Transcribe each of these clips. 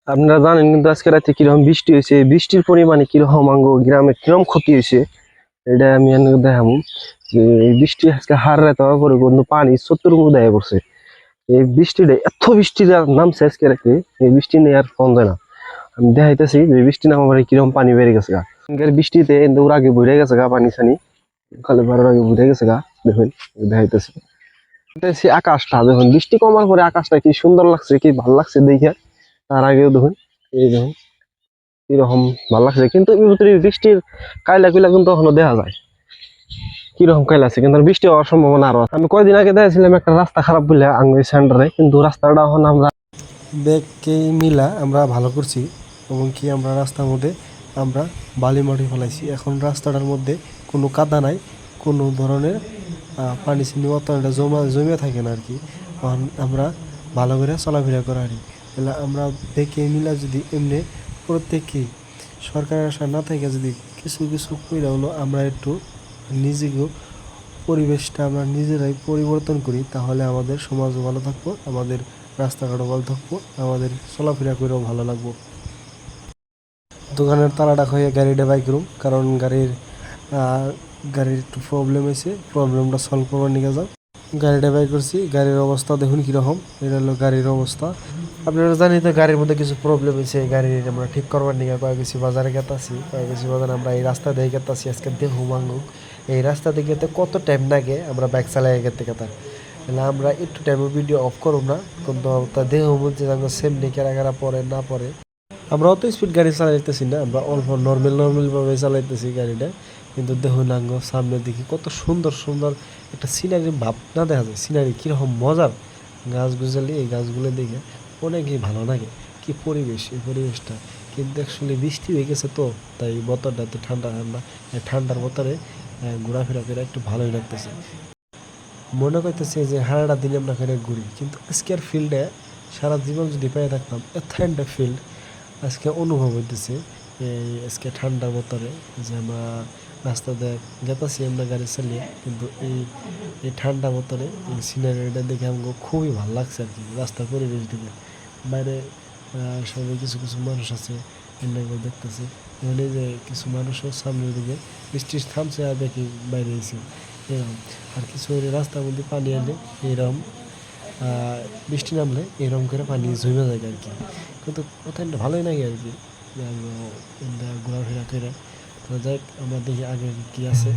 আপনারা জানেন কিন্তু আজকে রাতে কিরকম বৃষ্টি হয়েছে, বৃষ্টির পরিমাণে কিরকম আঙ্গো গ্রামে কিরকম ক্ষতি হয়েছে এটা আমি দেখাবো। যে এই বৃষ্টি আজকে হার রাতে হওয়ার পরে কিন্তু পানি চতুর্মুখ দেয়া পড়ছে। এই বৃষ্টিটা এত বৃষ্টি নামছে আজকে রাতে, এই বৃষ্টি নিয়ে আর ফোন যায় না। আমি দেখাইতেছি যে বৃষ্টি নামার পরে কিরকম পানি বেড়ে গেছে গা। বৃষ্টিতে ওর আগে ভরে গেছে গা পানি ছানি, কালে বারোর আগে ভরে গেছে গা। দেখুন দেখাইতেছি দেখতেছি আকাশটা, দেখুন বৃষ্টি কমার পরে আকাশটা কি সুন্দর লাগছে, কি ভালো লাগছে দেখে। তার আগেও দেখুন, এই দেখুন কিরকম ভালো লাগছে, কিন্তু এর ভিতরে বৃষ্টির কাইলা কুইলা কিন্তু এখনো দেখা যায় কিরকম কাইলা আছে, কিন্তু বৃষ্টি হওয়ার সম্ভাবনা আরো আছে। আমি কয়দিন আগে দেখছিলাম একটা রাস্তা খারাপ বলে আঙ্গুই সেন্টারে, কিন্তু রাস্তাটা এখন আমরা ব্যাগকে মিলা আমরা ভালো করছি এবং কি আমরা রাস্তার মধ্যে আমরা বালি মাটি ফেলাইছি। এখন রাস্তাটার মধ্যে কোনো কাদা নাই, কোনো ধরনের পানি চিনি অতটা জমে থাকে না আর কি। আমরা ভালো করে চলাফেরা করা আর কি। তাহলে আমরা ব্যাগকে মিলা যদি এমনি প্রত্যেকেই সরকারের আশা না থাকে যদি কিছু কিছু কইরা হলো আমরা একটু নিজেকেও পরিবেশটা আমরা নিজেরাই পরিবর্তন করি, তাহলে আমাদের সমাজও ভালো থাকবো, আমাদের রাস্তাঘাটও ভালো থাকবো, আমাদের চলাফেরা করেও ভালো লাগবো। দোকানের তালাটা হয়ে গাড়িটা বাইক করুম, কারণ গাড়ির একটু প্রবলেম হয়েছে, প্রবলেমটা সলভ করবার নিয়ে যাও। গাড়িটা বাই করছি, গাড়ির অবস্থা দেখুন কীরকম। এটা হলো গাড়ির অবস্থা। আপনারা জানি তো গাড়ির মধ্যে কিছু প্রবলেম হয়েছে, গাড়ির আমরা ঠিক করবার নিয়ে কয়েক কিছু বাজারে গেতাছি, কয়েক কিছু বাজারে আমরা এই রাস্তা দিয়ে গেতাছি। আজকে দেখুন মাঙ্গু এই রাস্তা দিয়ে গেতে কত টাইম লাগে, আমরা বাইক চালাই গেতে গেতা। তাহলে আমরা একটু টাইমে ভিডিও অফ করুম না, কিন্তু তা দেখুন যে সেম নেই কেরা পরে না পরে। আমরা অত স্পিড গাড়ি চালাইতেছি না, আমরা অল্প নর্মালভাবে চালাইতেছি গাড়িটা। কিন্তু দেখুন আঙ্গ সামনে দেখি কত সুন্দর সুন্দর একটা সিনারির ভাবনা দেখা যায়। সিনারি কীরকম মজার, গাছ গুজালি এই গাছগুলো দেখে অনেকই ভালো লাগে। কি পরিবেশ, এই পরিবেশটা। কিন্তু অ্যাকচুয়ালি বৃষ্টি হয়ে গেছে তো, তাই বোতলটা একটু ঠান্ডা ঠান্ডা, ঠান্ডার বোতলে ঘোরাফেরা করে একটু ভালোই লাগতেছে। মনে করতেছে যে হারাটা দিনে আমরা এখানে ঘুরি, কিন্তু আজকের ফিল্ডে সারা জীবন যদি পেয়ে থাকতাম এত একটা ফিল্ড আজকে অনুভব হইতেছে। এই আজকে ঠান্ডার বোতলে যে আমরা রাস্তা দিয়ে গেতাছি আমরা গাড়ি চালিয়ে, কিন্তু এই ঠান্ডা বোতলে এই সিনারিটা দেখে আমাকে খুবই ভালো লাগছে আর কি। রাস্তার পরিবেশ দেখে বাইরে সবাই কিছু কিছু মানুষ আছে এগুলো দেখতেছে। এখানে যে কিছু মানুষও সামনের দিকে বৃষ্টি থামছে আর দেখি বাইরে এসে এরকম। আর কিছু রাস্তার মধ্যে পানি আনলে এরকম বৃষ্টি নামলে এরকম করে পানি জমে যায় আর কি। কিন্তু কোথায় ভালোই লাগে আর কি ঘোরাফেরা করে। তো যাই আমরা দেখি আগে কি আছে।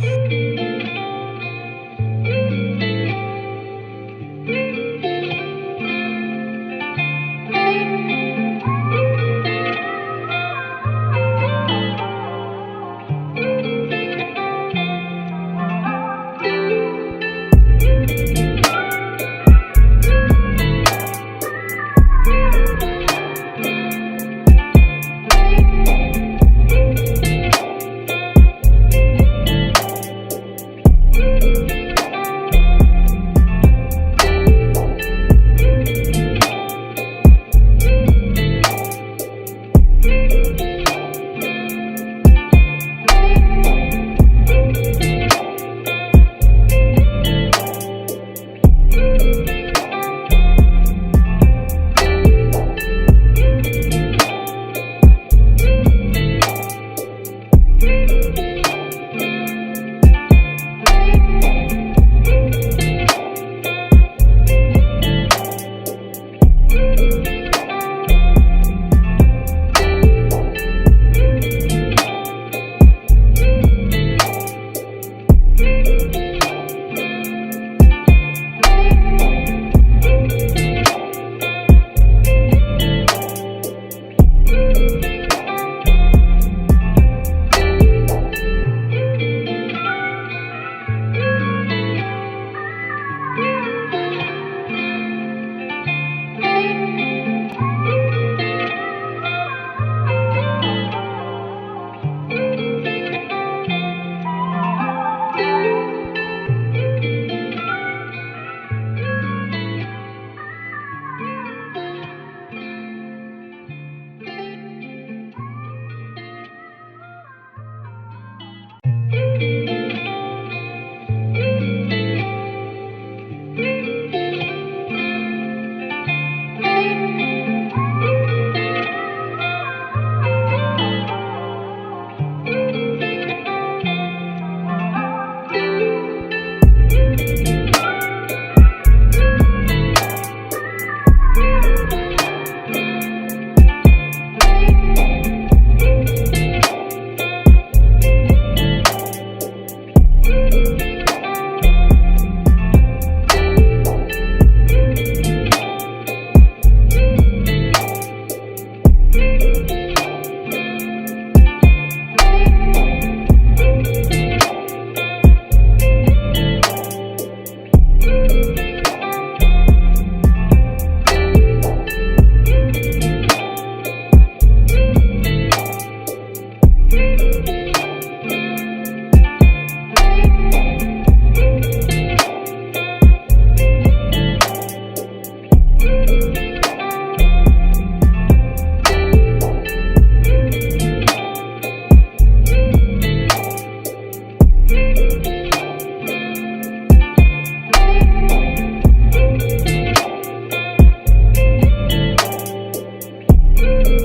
you.